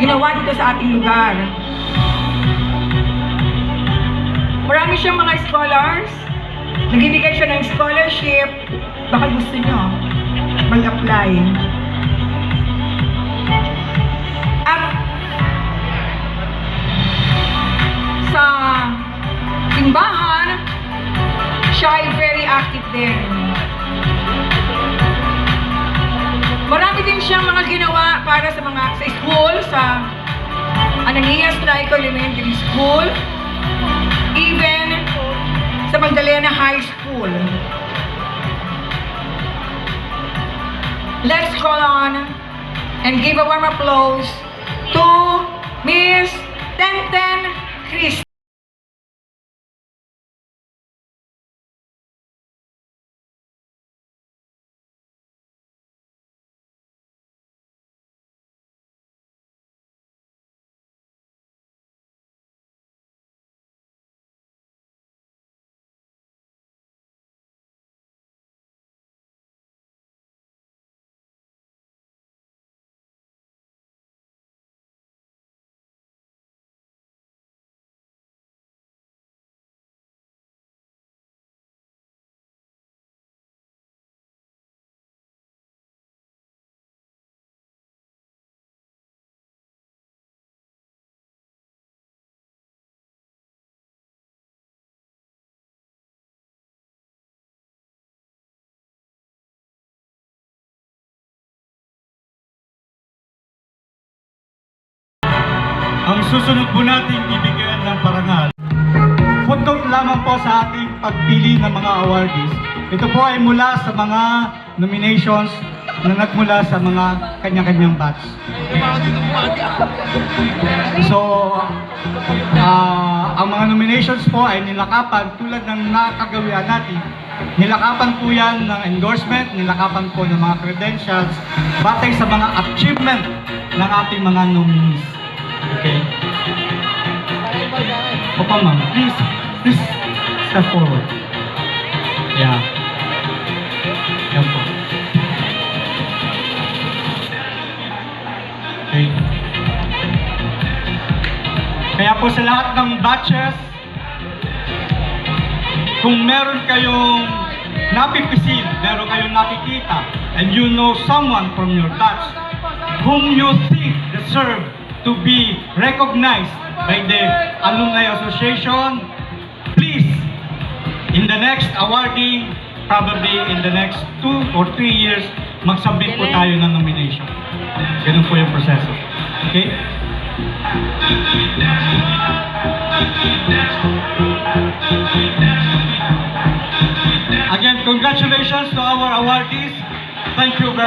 ginawa dito sa ating lugar. Marami siyang mga scholars. Nagbibigay siya ng scholarship. Baka gusto nyo mag-apply. At sa simbahan, siya ay very active din. Marami din siyang mga ginawa para sa mga sa school, sa Ananias Laico Elementary School, even sa Magdalena High School. Let's call on and give a warm applause to Miss Tenten Christ. Ang susunod po natin bibigyan ng parangal. Footnote lamang po sa ating pagpili ng mga awardees. Ito po ay mula sa mga nominations na nagmula sa mga kanya-kanyang batch. So, ang mga nominations po ay nilakapan tulad ng nakagawian natin. Nilakapan po yan ng endorsement, nilakapan po ng mga credentials, batay sa mga achievement ng ating mga nominees. Okay. Opa, ma'am. Please step forward. Yeah. Yan po. Okay. Kaya po sa lahat ng batches, kung meron kayong napipisil, meron kayong nakikita, and you know someone from your batch whom you think deserve to be recognized by the Alumni Association, please, in the next awarding, probably in the next 2 or 3 years, magsubmit po tayo ng nomination. Ganun po yung proseso. Okay? Again, congratulations to our awardees. Thank you very much.